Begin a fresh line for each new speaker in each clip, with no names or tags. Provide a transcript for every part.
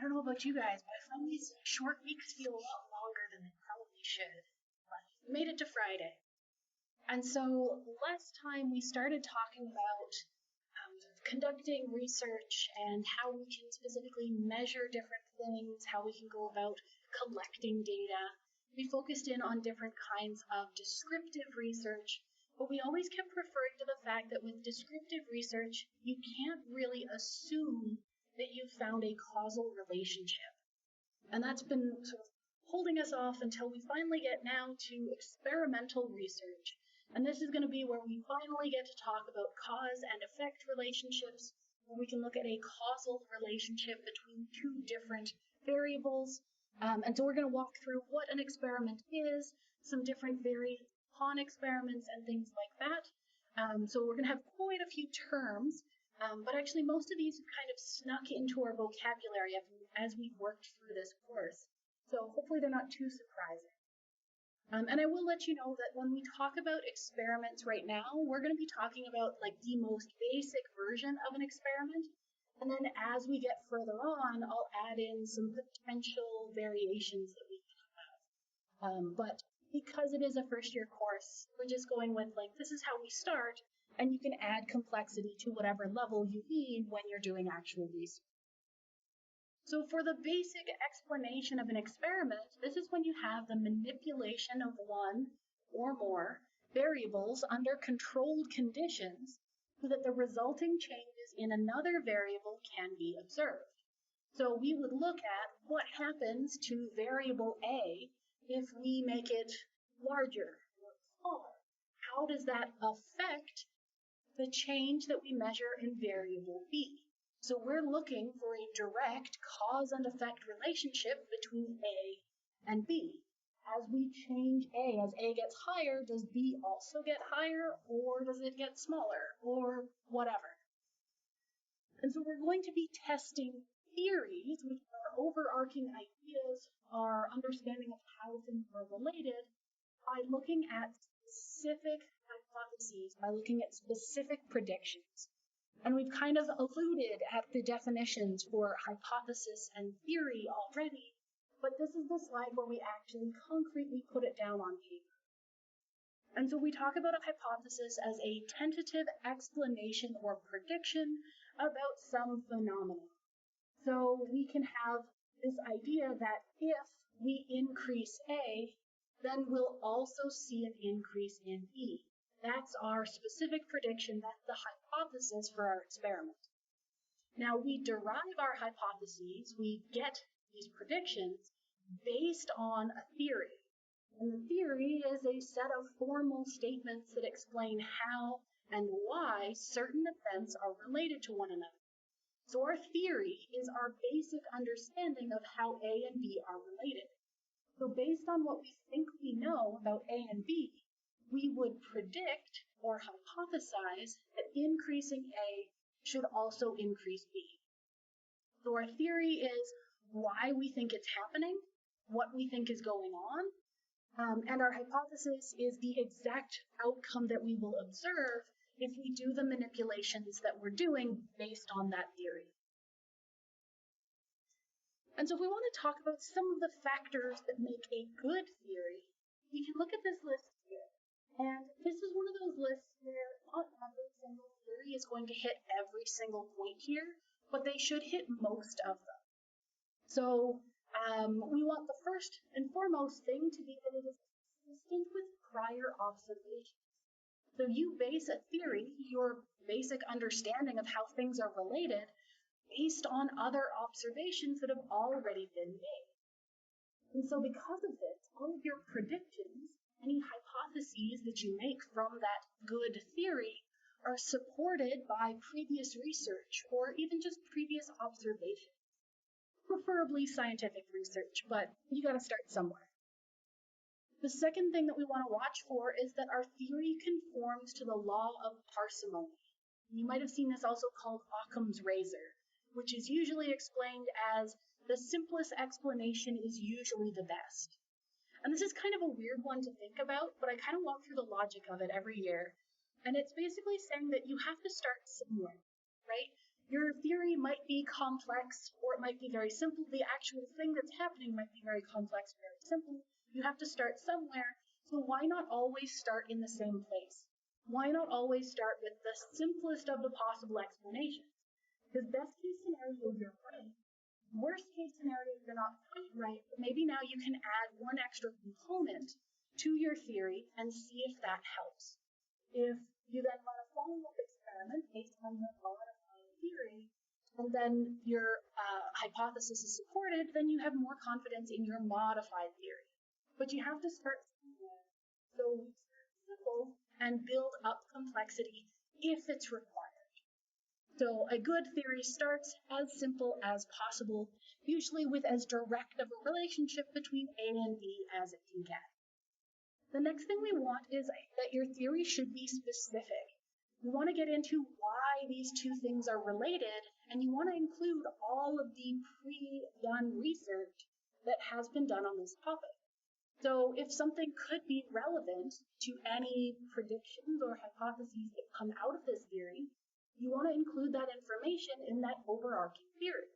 don't know about you guys, but I find these short weeks feel a lot longer than they probably should. But we made it to Friday. And so last time we started talking about conducting research and how we can specifically measure different things, how we can go about collecting data. We focused in on different kinds of descriptive research, but we always kept referring to the fact that with descriptive research, you can't really assume that you've found a causal relationship. And that's been sort of holding us off until we finally get now to experimental research. And this is going to be where we finally get to talk about cause and effect relationships, where we can look at a causal relationship between two different variables. And so we're going to walk through what an experiment is, some different varied upon experiments and things like that. So we're going to have quite a few terms, but actually most of these have kind of snuck into our vocabulary as we've worked through this course. So hopefully they're not too surprising. And I will let you know that when we talk about experiments right now, we're going to be talking about like the most basic version of an experiment. And then as we get further on, I'll add in some potential variations that we can have. But because it is a first year course, we're just going with like, this is how we start, and you can add complexity to whatever level you need when you're doing actual research. So for the basic explanation of an experiment, this is when you have the manipulation of one or more variables under controlled conditions so that the resulting changes in another variable can be observed. So we would look at what happens to variable A if we make it larger or smaller. How does that affect the change that we measure in variable B? So we're looking for a direct cause and effect relationship between A and B. As we change A, as A gets higher, does B also get higher, or does it get smaller, or whatever? And so we're going to be testing theories, which are overarching ideas, our understanding of how things are related, by looking at specific hypotheses, by looking at specific predictions. And we've kind of alluded at the definitions for hypothesis and theory already, but this is the slide where we actually concretely put it down on paper. And so we talk about a hypothesis as a tentative explanation or prediction about some phenomenon. So we can have this idea that if we increase A, then we'll also see an increase in B. That's our specific prediction, that's the hypothesis for our experiment. Now we derive our hypotheses, we get these predictions based on a theory. And the theory is a set of formal statements that explain how and why certain events are related to one another. So our theory is our basic understanding of how A and B are related. So based on what we think we know about A and B, we would predict or hypothesize that increasing A should also increase B. So our theory is why we think it's happening, what we think is going on, and our hypothesis is the exact outcome that we will observe if we do the manipulations that we're doing based on that theory. And so if we want to talk about some of the factors that make a good theory, we can look at this list here. And this is one of those lists where not every single theory is going to hit every single point here, but they should hit most of them. So we want the first and foremost thing to be that it is consistent with prior observations. So you base a theory, your basic understanding of how things are related, based on other observations that have already been made. And so because of this, all of your predictions, any hypotheses that you make from that good theory are supported by previous research or even just previous observations. Preferably scientific research, but you got to start somewhere. The second thing that we want to watch for is that our theory conforms to the law of parsimony. You might have seen this also called Occam's razor, which is usually explained as the simplest explanation is usually the best. And this is kind of a weird one to think about, but I kind of walk through the logic of it every year. And it's basically saying that you have to start somewhere, right? Your theory might be complex or it might be very simple. The actual thing that's happening might be very complex, very simple. You have to start somewhere. So why not always start in the same place? Why not always start with the simplest of the possible explanations? Because best case scenario, you're right. Worst case scenario, you're not quite right, but maybe now you can add one extra component to your theory and see if that helps. If you then run a follow-up experiment based on your modified theory, and then your hypothesis is supported, then you have more confidence in your modified theory. But you have to start somewhere. So we start simple and build up complexity if it's required. So a good theory starts as simple as possible, usually with as direct of a relationship between A and B as it can get. The next thing we want is that your theory should be specific. You want to get into why these two things are related, and you want to include all of the pre-done research that has been done on this topic. So if something could be relevant to any predictions or hypotheses that come out of this theory, you want to include that information in that overarching theory.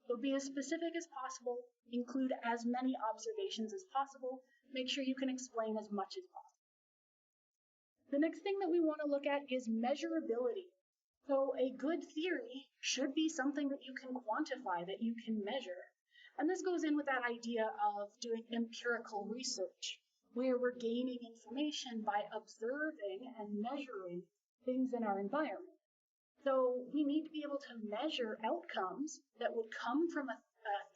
So be as specific as possible, include as many observations as possible, make sure you can explain as much as possible. The next thing that we want to look at is measurability. So a good theory should be something that you can quantify, that you can measure. And this goes in with that idea of doing empirical research, where we're gaining information by observing and measuring things in our environment. So we need to be able to measure outcomes that would come from a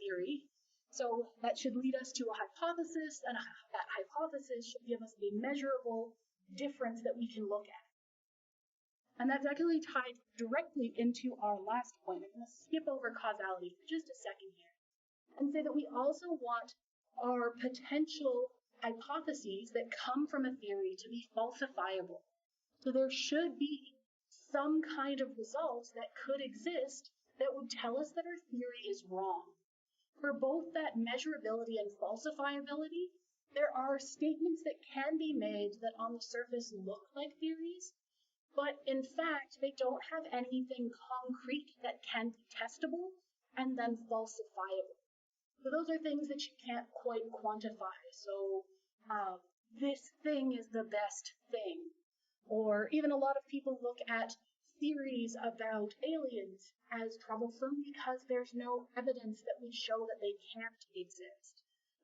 theory. So that should lead us to a hypothesis, and that hypothesis should give us a measurable difference that we can look at. And that's actually tied directly into our last point. I'm going to skip over causality for just a second here and say that we also want our potential hypotheses that come from a theory to be falsifiable. So there should be some kind of results that could exist that would tell us that our theory is wrong. For both that measurability and falsifiability, there are statements that can be made that on the surface look like theories, but in fact, they don't have anything concrete that can be testable and then falsifiable. So those are things that you can't quite quantify. So this thing is the best thing. Or even a lot of people look at theories about aliens as troublesome because there's no evidence that would show that they can't exist.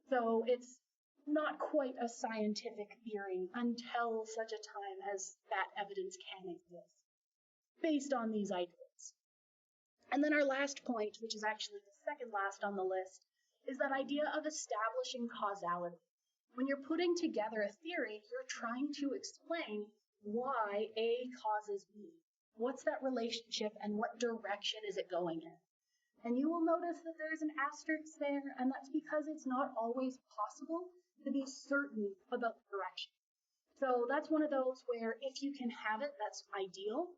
So it's not quite a scientific theory until such a time as that evidence can exist based on these ideas. And then our last point, which is actually the second last on the list, is that idea of establishing causality. When you're putting together a theory, you're trying to explain why A causes B. What's that relationship and what direction is it going in? And you will notice that there's an asterisk there, and that's because it's not always possible to be certain about the direction. So that's one of those where if you can have it, that's ideal.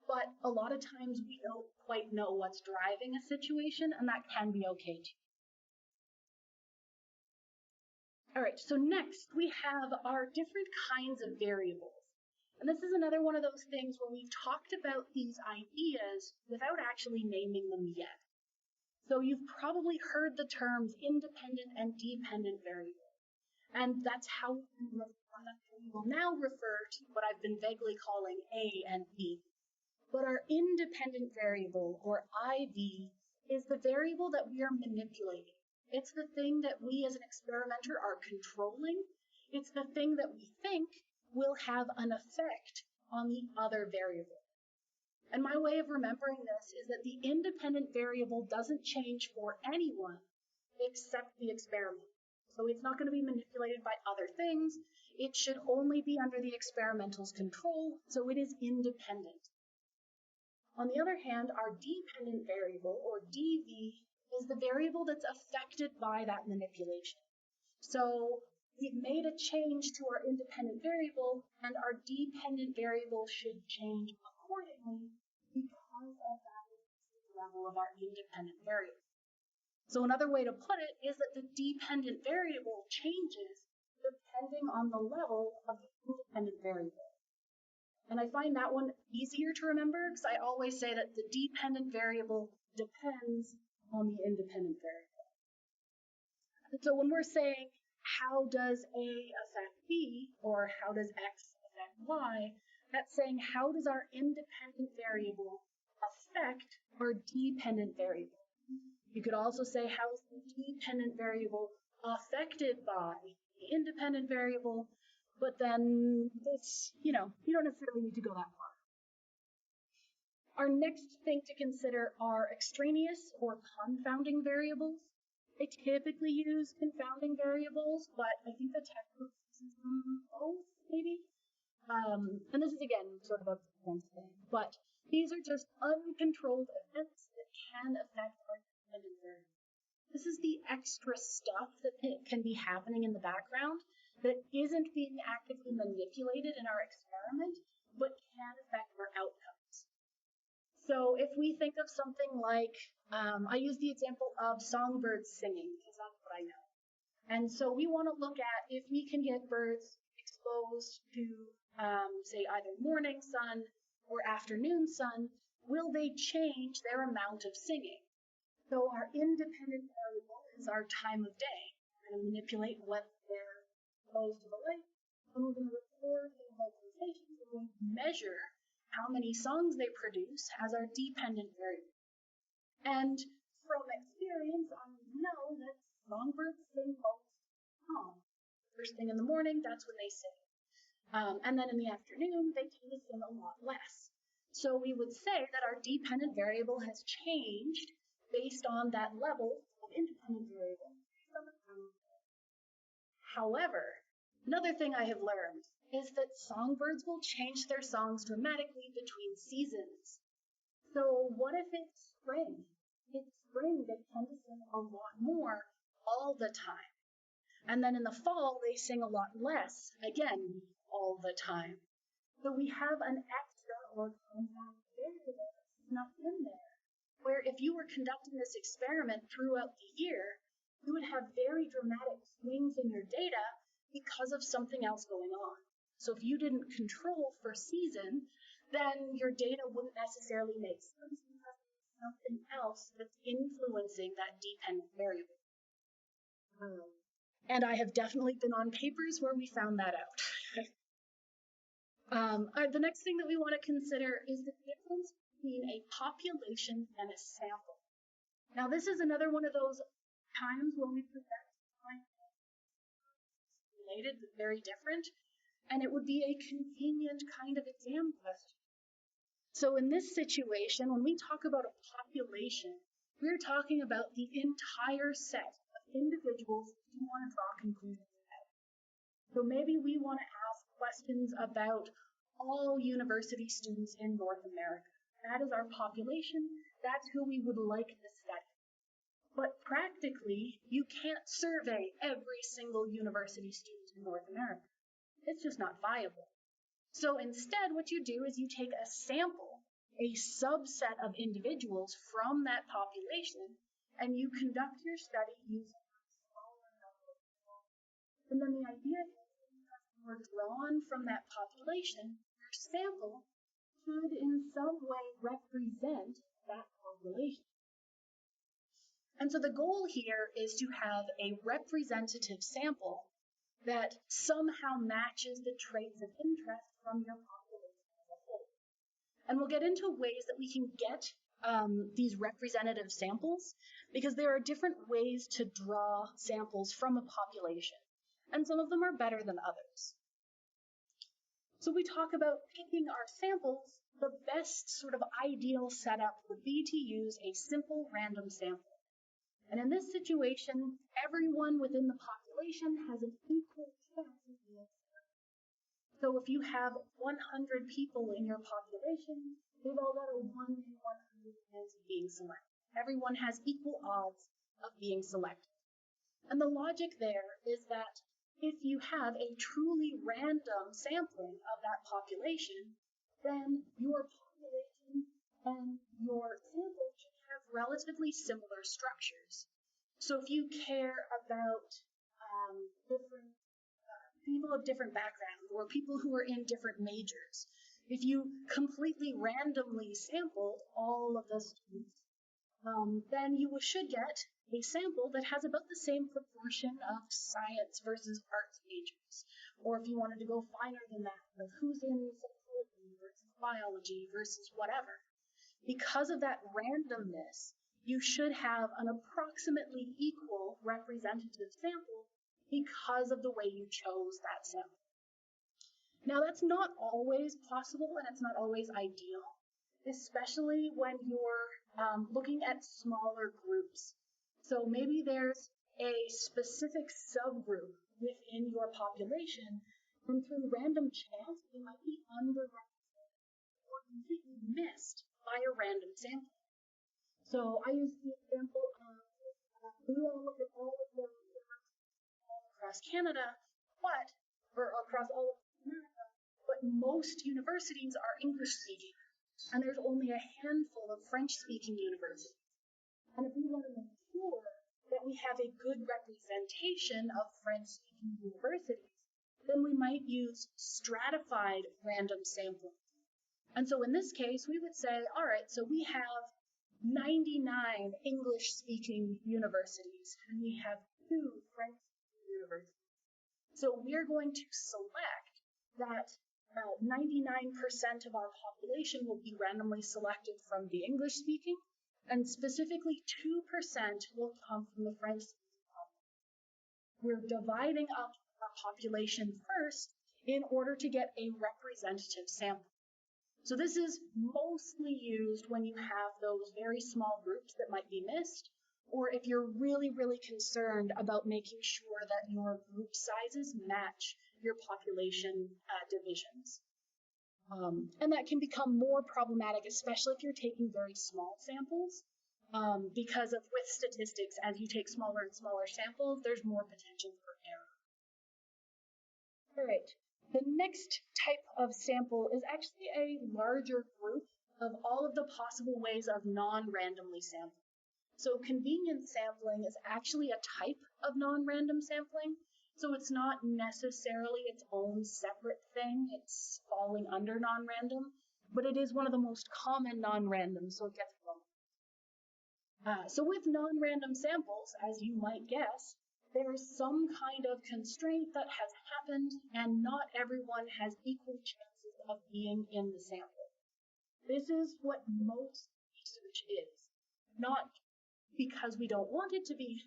But a lot of times we don't quite know what's driving a situation, and that can be okay too. All right, so next we have our different kinds of variables. And this is another one of those things where we've talked about these ideas without actually naming them yet. So you've probably heard the terms independent and dependent variable. And that's how we will now refer to what I've been vaguely calling A and B. But our independent variable, or IV, is the variable that we are manipulating. It's the thing that we as an experimenter are controlling. It's the thing that we think will have an effect on the other variable. And my way of remembering this is that the independent variable doesn't change for anyone except the experiment. So it's not going to be manipulated by other things. It should only be under the experimental's control, so it is independent. On the other hand, our dependent variable, or DV, is the variable that's affected by that manipulation. So we've made a change to our independent variable, and our dependent variable should change accordingly because of that level of our independent variable. So another way to put it is that the dependent variable changes depending on the level of the independent variable. And I find that one easier to remember because I always say that the dependent variable depends on the independent variable. And so when we're saying how does A affect B or how does X affect Y, that's saying how does our independent variable affect our dependent variable. You could also say how is the dependent variable affected by the independent variable, but then this, you don't necessarily need to go that far. Our next thing to consider are extraneous or confounding variables. They typically use confounding variables, but I think the textbook uses them both, maybe. And this is, again, sort of a preference thing, but these are just uncontrolled events that can affect our dependent variable. This is the extra stuff that can be happening in the background that isn't being actively manipulated in our experiment, but can affect our outcomes. So if we think of something like, I use the example of songbirds singing, because that's what I know. And so we want to look at if we can get birds exposed to, say, either morning sun or afternoon sun, will they change their amount of singing? So our independent variable is our time of day. We're going to manipulate when they're exposed to the light, and we're going to record their vocalizations. We're going to measure how many songs they produce as our dependent variable. And from experience, I know that songbirds sing most songs. First thing in the morning, that's when they sing. And then in the afternoon, they tend to sing a lot less. So we would say that our dependent variable has changed based on that level of independent variable. However, another thing I have learned is that songbirds will change their songs dramatically between seasons. So what if it's spring? It's spring, they tend to sing a lot more all the time. And then in the fall, they sing a lot less, again, all the time. So we have an extra or confound variable snuck in there, where if you were conducting this experiment throughout the year, you would have very dramatic swings in your data because of something else going on. So if you didn't control for season, then your data wouldn't necessarily make sense because there's something else that's influencing that dependent variable. And I have definitely been on papers where we found that out. The next thing that we want to consider is the difference between a population and a sample. Now, this is another one of those times where we present related but very different, and it would be a convenient kind of exam question. So in this situation, when we talk about a population, we're talking about the entire set of individuals we want to draw conclusions about. So maybe we want to ask questions about all university students in North America. That is our population. That's who we would like to study. But practically, you can't survey every single university student in North America. It's just not viable. So instead, what you do is you take a sample, a subset of individuals from that population, and you conduct your study using a smaller number of people. And then the idea is that you're drawn from that population, your sample should in some way represent that population. And so the goal here is to have a representative sample that somehow matches the traits of interest from your population as a whole. And we'll get into ways that we can get these representative samples, because there are different ways to draw samples from a population, and some of them are better than others. So we talk about picking our samples. The best sort of ideal setup would be to use a simple random sample. And in this situation, everyone within the population has an equal chance of being selected. So if you have 100 people in your population, they've all got a 1 in 100 chance of being selected. Everyone has equal odds of being selected. And the logic there is that if you have a truly random sampling of that population, then your population and your sample should have relatively similar structures. So if you care about different people of different backgrounds or people who are in different majors, If you completely randomly sampled all of the students, then you should get a sample that has about the same proportion of science versus arts majors. Or if you wanted to go finer than that, of who's in psychology versus biology versus whatever. Because of that randomness, you should have an approximately equal representative sample because of the way you chose that sample. Now, that's not always possible and it's not always ideal, especially when you're looking at smaller groups. So maybe there's a specific subgroup within your population, and through random chance, they might be underrepresented or completely missed by a random sample. So I use the example of we want to look at all of the across Canada, or across all of America, but most universities are English speaking, and there's only a handful of French speaking universities. And if we want to make sure that we have a good representation of French speaking universities, then we might use stratified random sampling. And so in this case, we would say, all right, so we have 99 English speaking universities, and we have 2 French speaking universities. So we're going to select that 99% of our population will be randomly selected from the English speaking, and specifically 2% will come from the French speaking population. We're dividing up our population first in order to get a representative sample. So this is mostly used when you have those very small groups that might be missed, or if you're really, really concerned about making sure that your group sizes match your population divisions. And that can become more problematic, especially if you're taking very small samples, because with statistics, as you take smaller and smaller samples, there's more potential for error. All right, the next type of sample is actually a larger group of all of the possible ways of non-randomly sampling. So convenience sampling is actually a type of non-random sampling. So it's not necessarily its own separate thing. It's falling under non-random, but it is one of the most common non-random, so it gets lumped. So with non-random samples, as you might guess, there's some kind of constraint that has happened, and not everyone has equal chances of being in the sample. This is what most research is, not because we don't want it to be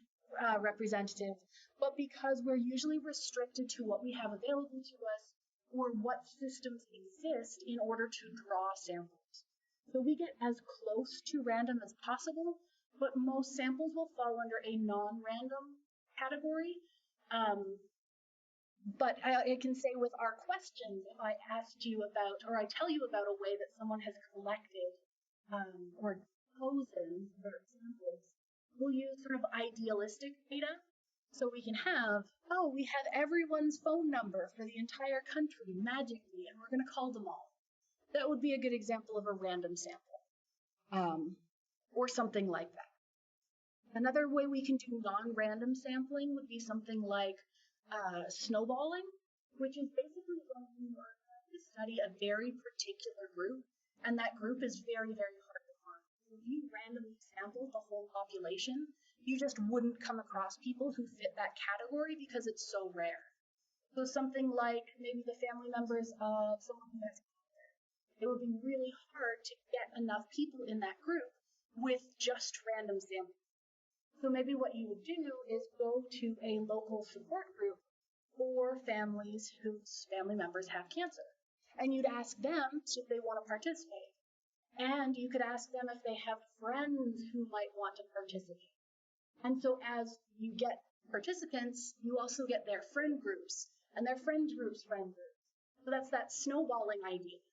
representative, but because we're usually restricted to what we have available to us or what systems exist in order to draw samples. So we get as close to random as possible, but most samples will fall under a non-random category. But I can say with our questions, if I asked you about, or I tell you about a way that someone has collected or chosen their samples, we'll use sort of idealistic data. So we can have, we have everyone's phone number for the entire country magically, and we're going to call them all. That would be a good example of a random sample, or something like that. Another way we can do non-random sampling would be something like snowballing, which is basically when you are trying to study a very particular group, and that group is very, very hard to find. If you randomly sampled the whole population, you just wouldn't come across people who fit that category because it's so rare. So something like maybe the family members of someone who has cancer. It would be really hard to get enough people in that group with just random samples. So maybe what you would do is go to a local support group for families whose family members have cancer. And you'd ask them if they want to participate. And you could ask them if they have friends who might want to participate. And so as you get participants, you also get their friend groups, and their friend groups' friend groups. So that's that snowballing idea.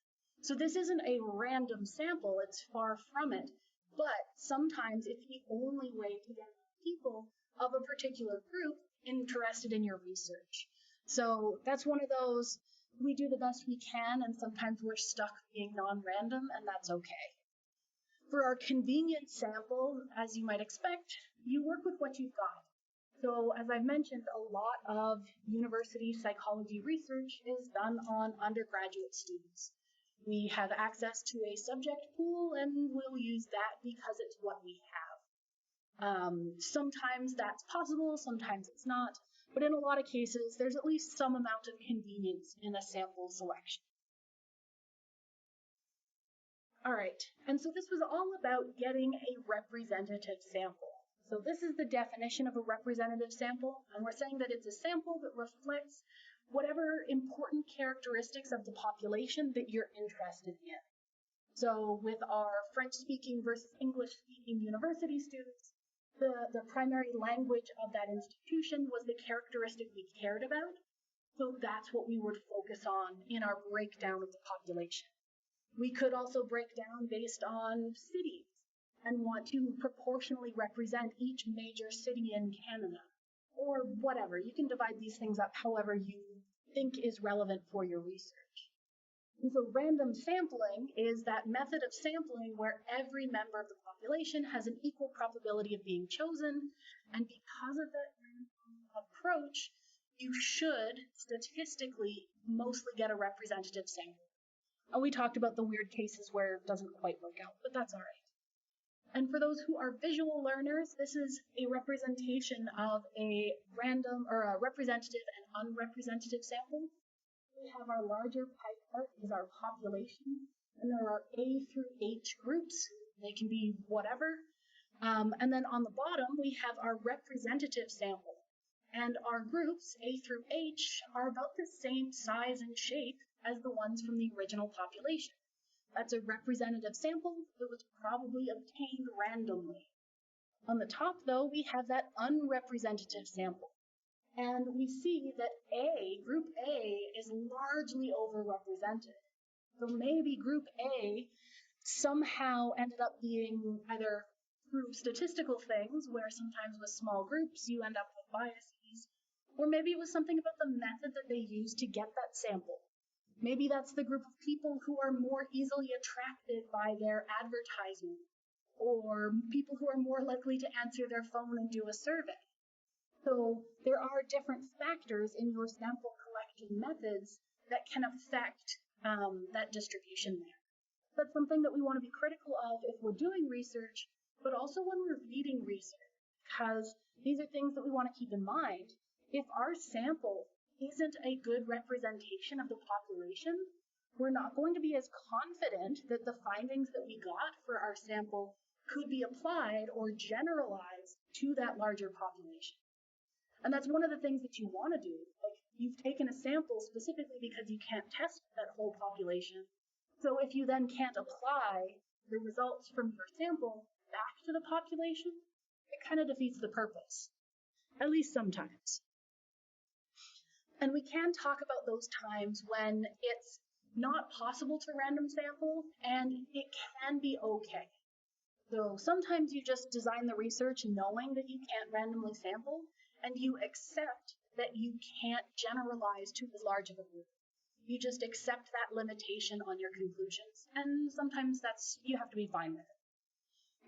So this isn't a random sample, it's far from it. But sometimes it's the only way to get people of a particular group interested in your research. So that's one of those, we do the best we can, and sometimes we're stuck being non-random, and that's okay. For our convenience sample, as you might expect, you work with what you've got. So as I mentioned, a lot of university psychology research is done on undergraduate students. We have access to a subject pool, and we'll use that because it's what we have. Sometimes that's possible, sometimes it's not, but in a lot of cases, there's at least some amount of convenience in a sample selection. All right, and so this was all about getting a representative sample. So this is the definition of a representative sample, and we're saying that it's a sample that reflects whatever important characteristics of the population that you're interested in. So with our French-speaking versus English-speaking university students, the primary language of that institution was the characteristic we cared about. So that's what we would focus on in our breakdown of the population. We could also break down based on cities and want to proportionally represent each major city in Canada, or whatever. You can divide these things up however you think is relevant for your research. And so random sampling is that method of sampling where every member of the population has an equal probability of being chosen, and because of that random approach, you should statistically mostly get a representative sample. And we talked about the weird cases where it doesn't quite work out, but that's all right. And for those who are visual learners, this is a representation of a random or a representative and unrepresentative sample. We have our larger pie chart is our population, and there are A through H groups. They can be whatever. And then on the bottom, we have our representative sample. And our groups, A through H, are about the same size and shape as the ones from the original population. That's a representative sample that was probably obtained randomly. On the top, though, we have that unrepresentative sample. And we see that group A, is largely overrepresented. So maybe group A somehow ended up being either through statistical things, where sometimes with small groups you end up with biases, or maybe it was something about the method that they used to get that sample. Maybe that's the group of people who are more easily attracted by their advertisement, or people who are more likely to answer their phone and do a survey. So there are different factors in your sample collection methods that can affect that distribution there. That's something that we want to be critical of if we're doing research, but also when we're reading research, because these are things that we want to keep in mind. If our sample isn't a good representation of the population, we're not going to be as confident that the findings that we got for our sample could be applied or generalized to that larger population. And that's one of the things that you want to do. Like, you've taken a sample specifically because you can't test that whole population. So if you then can't apply the results from your sample back to the population, it kind of defeats the purpose, at least sometimes. And we can talk about those times when it's not possible to random sample, and it can be okay. So sometimes you just design the research knowing that you can't randomly sample, and you accept that you can't generalize to as large of a group. You just accept that limitation on your conclusions, and sometimes you have to be fine with it.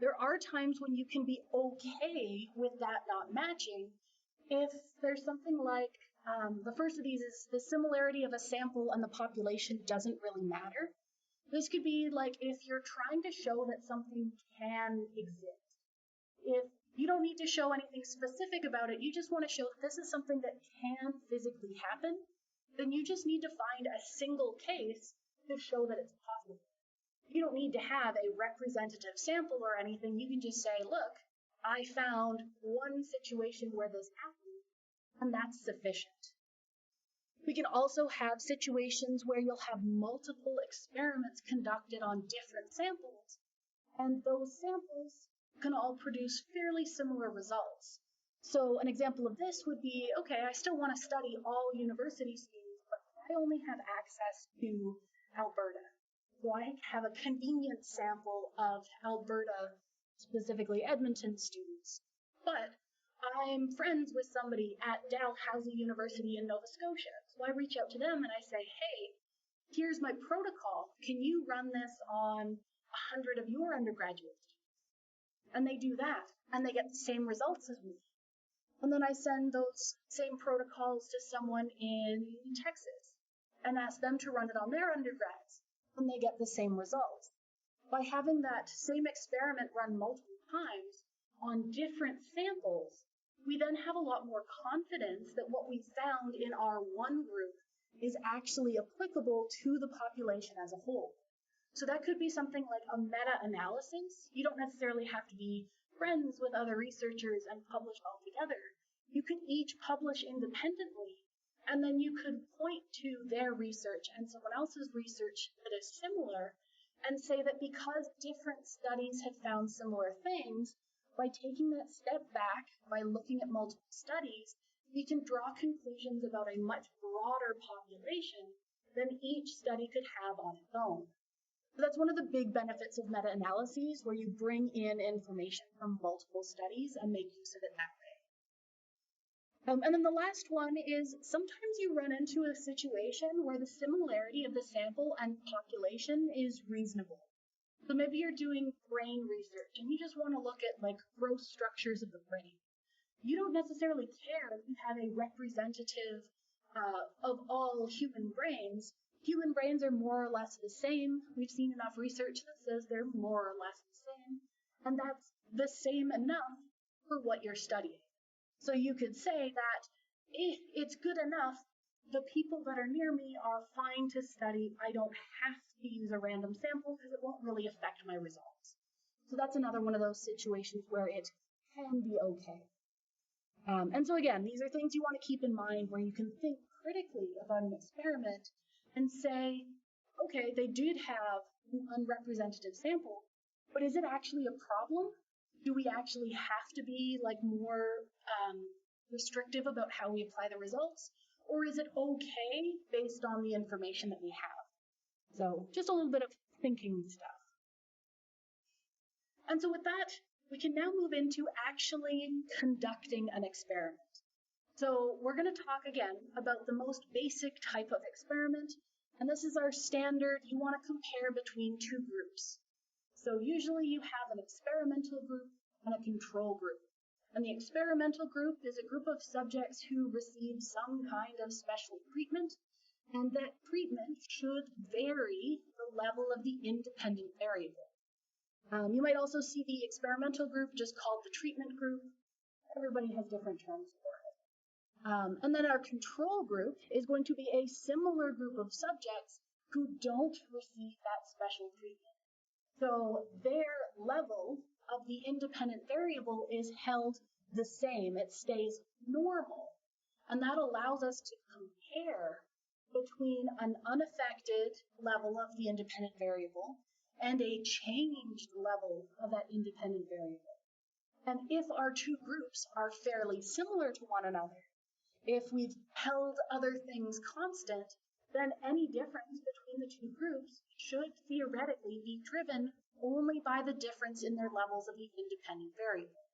There are times when you can be okay with that not matching if there's something like, the first of these is the similarity of a sample and the population doesn't really matter. This could be like if you're trying to show that something can exist. If you don't need to show anything specific about it, you just want to show that this is something that can physically happen, then you just need to find a single case to show that it's possible. You don't need to have a representative sample or anything. You can just say, look, I found one situation where this happened, and that's sufficient. We can also have situations where you'll have multiple experiments conducted on different samples, and those samples can all produce fairly similar results. So an example of this would be, okay, I still want to study all university students, but I only have access to Alberta. So I have a convenient sample of Alberta, specifically Edmonton students. But I'm friends with somebody at Dalhousie University in Nova Scotia. So I reach out to them and I say, hey, here's my protocol. Can you run this on 100 of your undergraduate students? And they do that, and they get the same results as me. And then I send those same protocols to someone in Texas and ask them to run it on their undergrads. and they get the same results. By having that same experiment run multiple times on different samples, we then have a lot more confidence that what we found in our one group is actually applicable to the population as a whole. So that could be something like a meta-analysis. You don't necessarily have to be friends with other researchers and publish all together. You could each publish independently, and then you could point to their research and someone else's research that is similar and say that because different studies have found similar things, by taking that step back, by looking at multiple studies, we can draw conclusions about a much broader population than each study could have on its own. So that's one of the big benefits of meta-analyses, where you bring in information from multiple studies and make use of it that way. And then the last one is sometimes you run into a situation where the similarity of the sample and population is reasonable. So maybe you're doing brain research and you just want to look at like gross structures of the brain. You don't necessarily care if you have a representative of all human brains. Human brains are more or less the same. We've seen enough research that says they're more or less the same, and that's the same enough for what you're studying. So you could say that if it's good enough, the people that are near me are fine to study. I don't have to use a random sample because it won't really affect my results. So that's another one of those situations where it can be okay. And so again, these are things you want to keep in mind where you can think critically about an experiment and say, okay, they did have an unrepresentative sample, but is it actually a problem? Do we actually have to be like more restrictive about how we apply the results? Or is it okay based on the information that we have? So just a little bit of thinking stuff. And so with that, we can now move into actually conducting an experiment. So we're going to talk again about the most basic type of experiment, and this is our standard. You want to compare between two groups. So usually you have an experimental group and a control group. And the experimental group is a group of subjects who receive some kind of special treatment, and that treatment should vary the level of the independent variable. You might also see the experimental group just called the treatment group. Everybody has different terms for it. And then our control group is going to be a similar group of subjects who don't receive that special treatment. So their level of the independent variable is held the same. It stays normal. And that allows us to compare between an unaffected level of the independent variable and a changed level of that independent variable. And if our two groups are fairly similar to one another, if we've held other things constant, then any difference between the two groups should theoretically be driven only by the difference in their levels of the independent variable.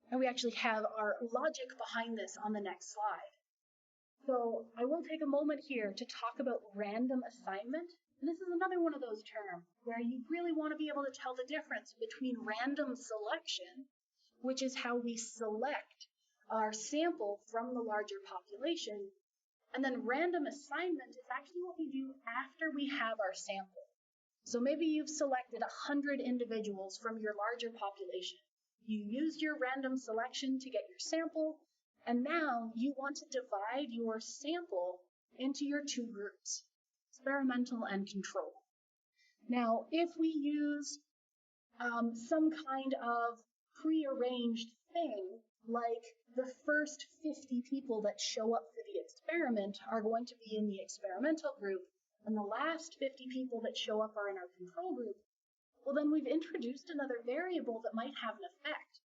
And we actually have our logic behind this on the next slide. So I will take a moment here to talk about random assignment. And this is another one of those terms where you really want to be able to tell the difference between random selection, which is how we select our sample from the larger population, and then random assignment is actually what we do after we have our sample. So maybe you've selected 100 individuals from your larger population. You used your random selection to get your sample, and now you want to divide your sample into your two groups, experimental and control. Now, if we use some kind of prearranged thing, like the first 50 people that show up for the experiment are going to be in the experimental group, and the last 50 people that show up are in our control group, well, then we've introduced another variable that might have an effect.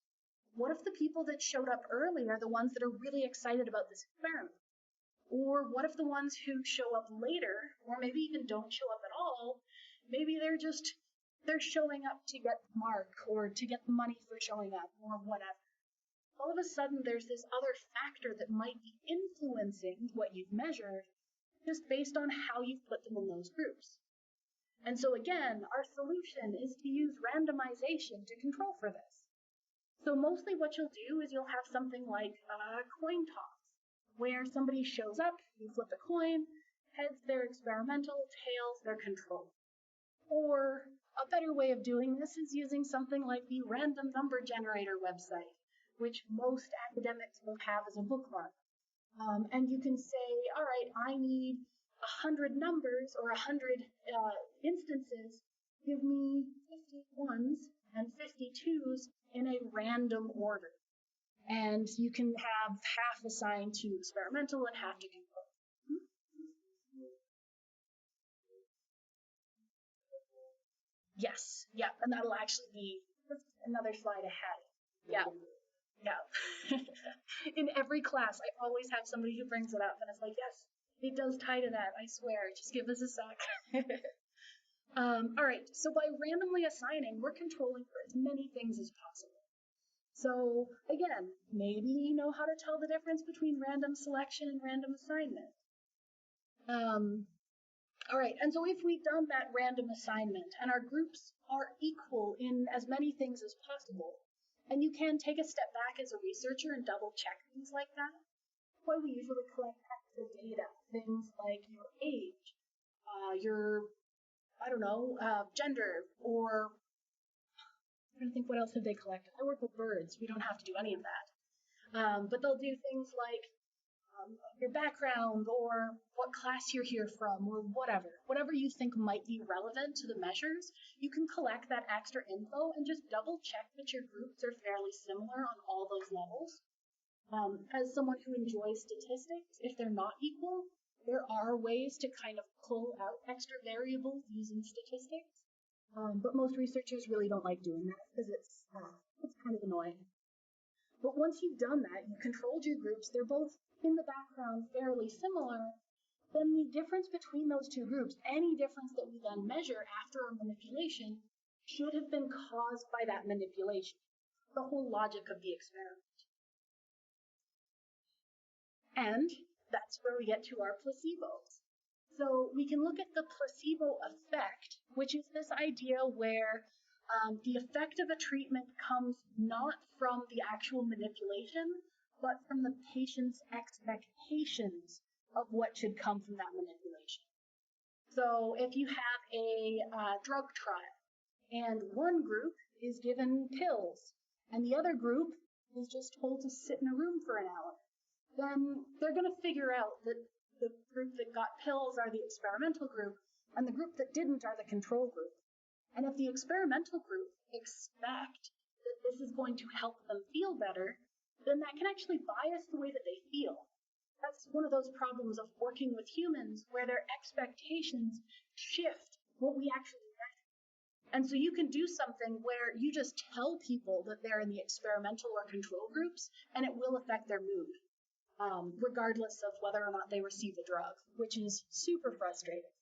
What if the people that showed up early are the ones that are really excited about this experiment? Or what if the ones who show up later, or maybe even don't show up at all, maybe they're showing up to get the mark or to get the money for showing up or whatever. All of a sudden there's this other factor that might be influencing what you've measured just based on how you've put them in those groups. And so again, our solution is to use randomization to control for this. So mostly what you'll do is you'll have something like a coin toss, where somebody shows up, you flip a coin, Heads, they're experimental, tails, they're control. Or a better way of doing this is using something like the random number generator website, which most academics will have as a bookmark. And you can say, all right, I need 100 numbers or 100 instances. Give me 51s and 52s in a random order. And you can have half assigned to experimental and half to control. Yes, yeah, and that'll actually be another slide ahead. Yeah, yeah. In every class, I always have somebody who brings it up, and it's like, yes, it does tie to that, I swear. Just give us a sec. All right, so by randomly assigning, we're controlling for as many things as possible. So again, maybe you know how to tell the difference between random selection and random assignment. All right, and so if we've done that random assignment and our groups are equal in as many things as possible, and you can take a step back as a researcher and double check things like that, why we usually collect extra data, things like your age, your, I don't know, gender, or I'm trying to think what else have they collected. I work with birds. We don't have to do any of that. But they'll do things like your background or what class you're here from or whatever you think might be relevant to the measures. You can collect that extra info and just double check that your groups are fairly similar on all those levels. As someone who enjoys statistics, if they're not equal, there are ways to kind of pull out extra variables using statistics. But most researchers really don't like doing that because it's kind of annoying. But once you've done that, you've controlled your groups, they're both in the background fairly similar, then the difference between those two groups, any difference that we then measure after a manipulation, should have been caused by that manipulation. The whole logic of the experiment. And that's where we get to our placebos. So we can look at the placebo effect, which is this idea where the effect of a treatment comes not from the actual manipulation, but from the patient's expectations of what should come from that manipulation. So if you have a drug trial and one group is given pills and the other group is just told to sit in a room for an hour, then they're going to figure out that the group that got pills are the experimental group and the group that didn't are the control group. And if the experimental group expect that this is going to help them feel better, then that can actually bias the way that they feel. That's one of those problems of working with humans where their expectations shift what we actually measure. And so you can do something where you just tell people that they're in the experimental or control groups, and it will affect their mood, regardless of whether or not they receive the drug, which is super frustrating.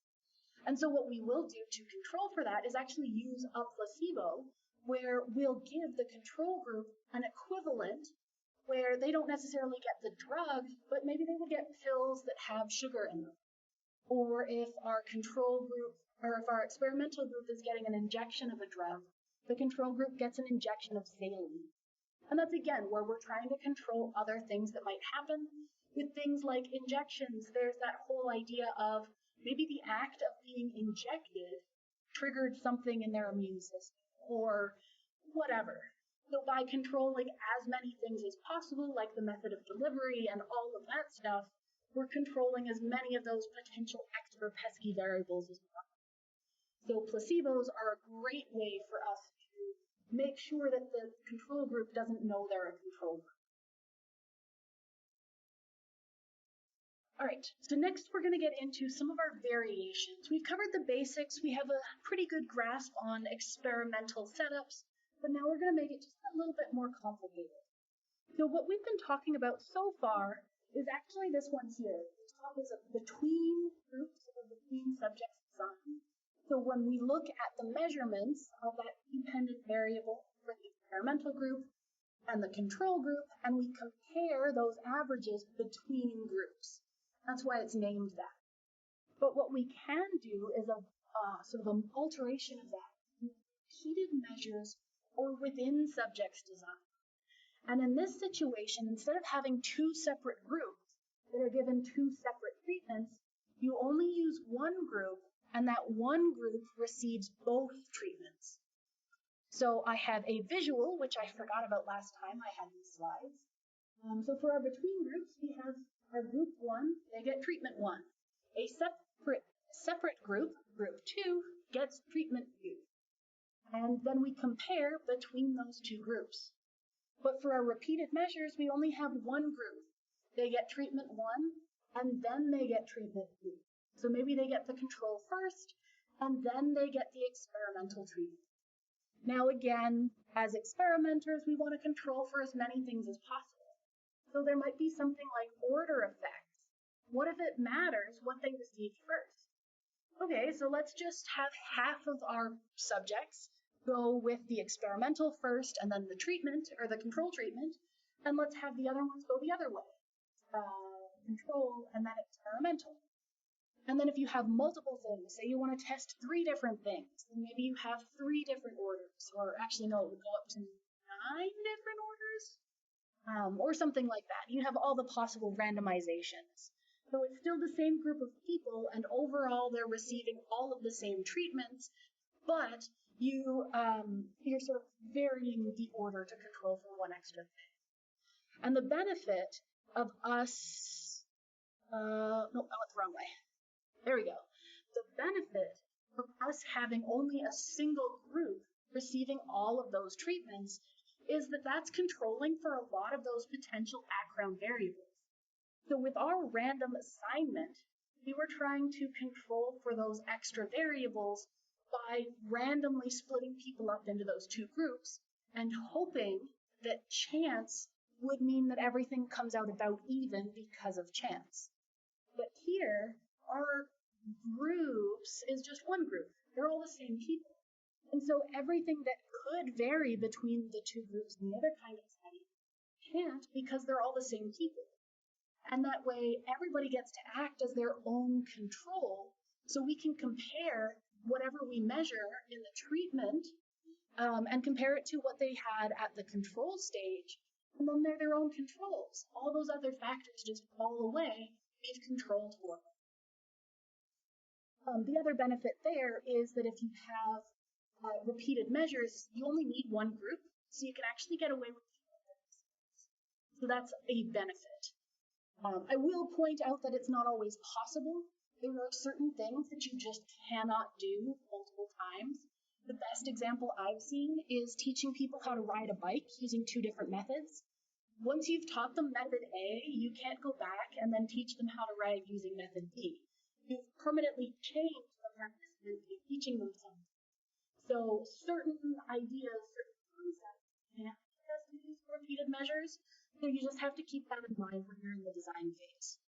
And so what we will do to control for that is actually use a placebo where we'll give the control group an equivalent where they don't necessarily get the drug, but maybe they will get pills that have sugar in them. Or if our control group, or if our experimental group is getting an injection of a drug, the control group gets an injection of saline. And that's again where we're trying to control other things that might happen. With things like injections, there's that whole idea of maybe the act of being injected triggered something in their immune system or whatever. So by controlling as many things as possible, like the method of delivery and all of that stuff, we're controlling as many of those potential extra pesky variables as possible. So placebos are a great way for us to make sure that the control group doesn't know they're a control group. All right, so next we're going to get into some of our variations. We've covered the basics. We have a pretty good grasp on experimental setups, but now we're going to make it just a little bit more complicated. So what we've been talking about so far is actually this one here. The top is a between groups or between subjects design. So when we look at the measurements of that dependent variable for the experimental group and the control group, and we compare those averages between groups. That's why it's named that. But what we can do is a sort of an alteration of that, repeated measures or within subjects design. And in this situation, instead of having two separate groups that are given two separate treatments, you only use one group, and that one group receives both treatments. So I have a visual, which I forgot about last time I had these slides. So for our between groups, we have our group 1, they get treatment 1. A separate group, group 2, gets treatment 2. And then we compare between those two groups. But for our repeated measures, we only have one group. They get treatment 1, and then they get treatment 2. So maybe they get the control first, and then they get the experimental treatment. Now again, as experimenters, we want to control for as many things as possible. So there might be something like order effects. What if it matters what they receive first? Okay, so let's just have half of our subjects go with the experimental first and then the treatment or the control treatment, and let's have the other ones go the other way, control and then experimental. And then if you have multiple things, say you want to test 3 different things, then maybe you have 3 different orders, or actually no, it would go up to 9 different orders, or something like that. You have all the possible randomizations. So it's still the same group of people, and overall they're receiving all of the same treatments, but you're sort of varying the order to control for one extra thing. And the benefit of us, no, I went the wrong way. There we go. The benefit of us having only a single group receiving all of those treatments is that that's controlling for a lot of those potential background variables. So with our random assignment, we were trying to control for those extra variables by randomly splitting people up into those 2 groups and hoping that chance would mean that everything comes out about even because of chance. But here, our groups is just one group. They're all the same people. And so everything that could vary between the 2 groups in the other kind of study can't because they're all the same people. And that way, everybody gets to act as their own control, so we can compare whatever we measure in the treatment and compare it to what they had at the control stage, and then they're their own controls. All those other factors just fall away. We've controlled for them. The other benefit there is that if you have repeated measures, you only need one group, so you can actually get away with it. So that's a benefit. I will point out that it's not always possible. There are certain things that you just cannot do multiple times. The best example I've seen is teaching people how to ride a bike using 2 different methods. Once you've taught them method A, you can't go back and then teach them how to ride using method B. You've permanently changed the participant in teaching them something. So certain ideas, certain concepts can't be tested using repeated measures. So you just have to keep that in mind when you're in the design phase.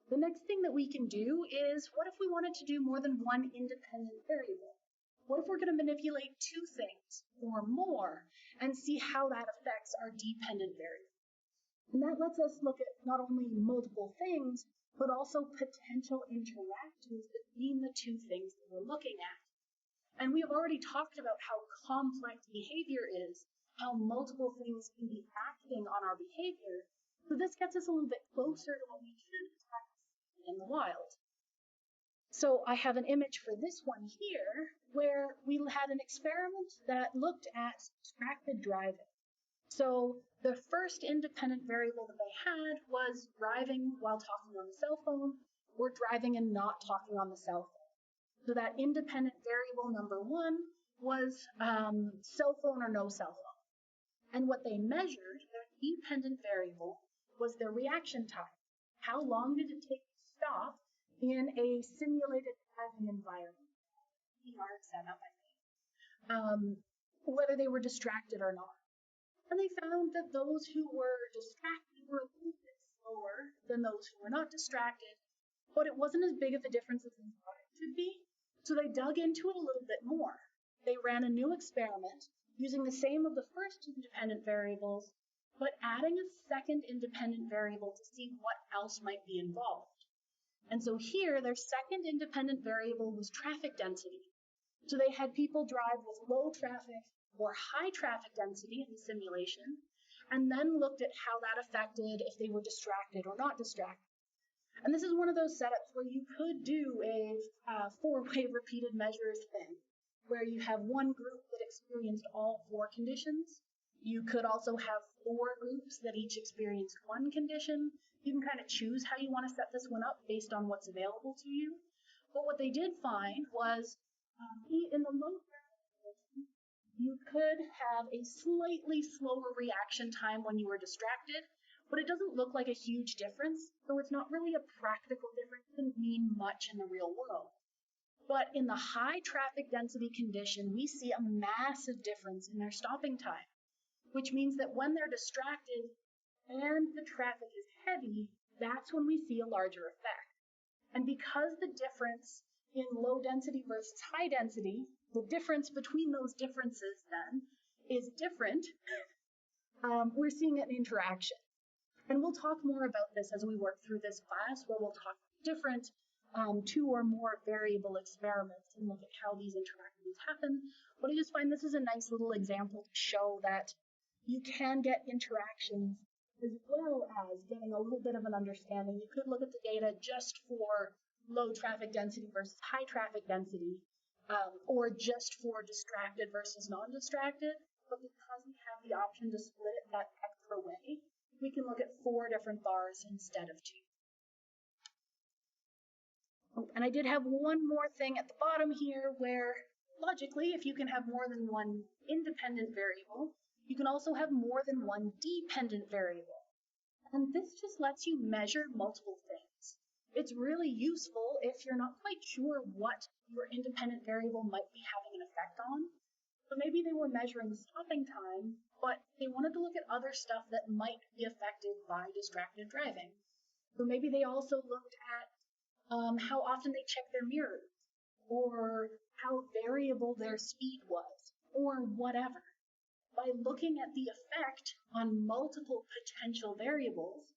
The next thing that we can do is, what if we wanted to do more than one independent variable? What if we're going to manipulate 2 things or more and see how that affects our dependent variable? And that lets us look at not only multiple things, but also potential interactions between the 2 things that we're looking at. And we have already talked about how complex behavior is, how multiple things can be acting on our behavior. So this gets us a little bit closer to what we should expect in the wild. So I have an image for this one here where we had an experiment that looked at distracted driving. So the first independent variable that they had was driving while talking on the cell phone or driving and not talking on the cell phone. So that independent variable number 1 was cell phone or no cell phone. And what they measured, their dependent variable, was their reaction time. How long did it take to stop in a simulated driving environment? VR setup, I think. Whether they were distracted or not. And they found that those who were distracted were a little bit slower than those who were not distracted, but it wasn't as big of a difference as they thought it could be. So they dug into it a little bit more. They ran a new experiment using the same of the first independent variables, but adding a second independent variable to see what else might be involved. And so here, their second independent variable was traffic density. So they had people drive with low traffic or high traffic density in the simulation, and then looked at how that affected if they were distracted or not distracted. And this is one of those setups where you could do a four-way repeated measures thing, where you have one group that experienced all four conditions. You could also have four groups that each experienced one condition. You can kind of choose how you want to set this one up based on what's available to you. But what they did find was in the low condition, you could have a slightly slower reaction time when you were distracted, but it doesn't look like a huge difference, so it's not really a practical difference. It doesn't mean much in the real world. But in the high traffic density condition, we see a massive difference in their stopping time, which means that when they're distracted and the traffic is heavy, that's when we see a larger effect. And because the difference in low density versus high density, the difference between those differences then is different, we're seeing an interaction. And we'll talk more about this as we work through this class, where we'll talk different two or more variable experiments and look at how these interactions happen. But I just find this is a nice little example to show that you can get interactions as well as getting a little bit of an understanding. You could look at the data just for low traffic density versus high traffic density, or just for distracted versus non-distracted. But because we have the option to split it that extra way, we can look at 4 different bars instead of 2. Oh, and I did have one more thing at the bottom here where, logically, if you can have more than one independent variable, you can also have more than one dependent variable. And this just lets you measure multiple things. It's really useful if you're not quite sure what your independent variable might be having an effect on. So maybe they were measuring stopping time, but they wanted to look at other stuff that might be affected by distracted driving. So maybe they also looked at how often they check their mirrors, or how variable their speed was, or whatever. By looking at the effect on multiple potential variables,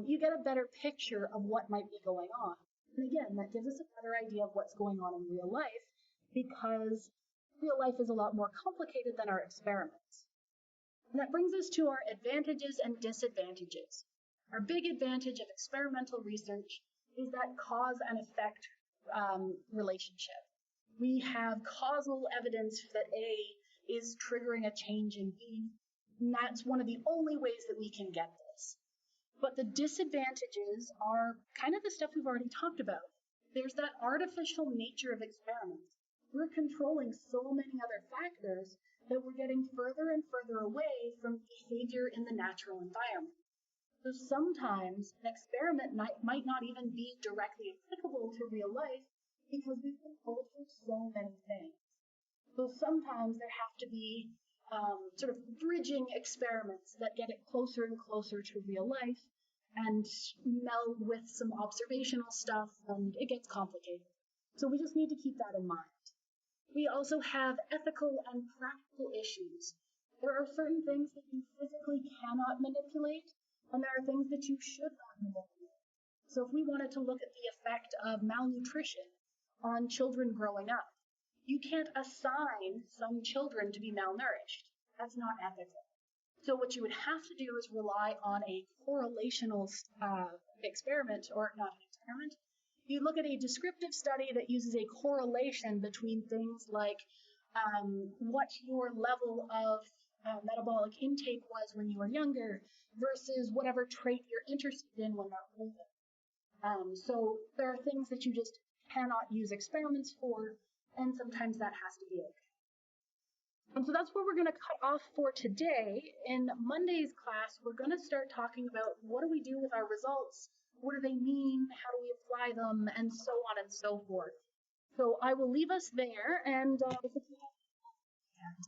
you get a better picture of what might be going on. And again, that gives us a better idea of what's going on in real life, because real life is a lot more complicated than our experiments. And that brings us to our advantages and disadvantages. Our big advantage of experimental research is that cause and effect relationship. We have causal evidence that A is triggering a change in B, and that's one of the only ways that we can get this. But the disadvantages are kind of the stuff we've already talked about. There's that artificial nature of experiments. We're controlling so many other factors that we're getting further and further away from behavior in the natural environment. So sometimes an experiment might not even be directly applicable to real life because we've been told for so many things. So sometimes there have to be sort of bridging experiments that get it closer and closer to real life and meld with some observational stuff, and it gets complicated. So we just need to keep that in mind. We also have ethical and practical issues. There are certain things that you physically cannot manipulate, and there are things that you should not manipulate. So if we wanted to look at the effect of malnutrition on children growing up, you can't assign some children to be malnourished. That's not ethical. So what you would have to do is rely on a correlational experiment, or not an experiment. You look at a descriptive study that uses a correlation between things like what your level of metabolic intake was when you were younger versus whatever trait you're interested in when you're older. So there are things that you just cannot use experiments for, and sometimes that has to be okay. And so that's where we're going to cut off for today. In Monday's class, we're going to start talking about what do we do with our results, what do they mean, how do we apply them, and so on and so forth. So I will leave us there, and if you have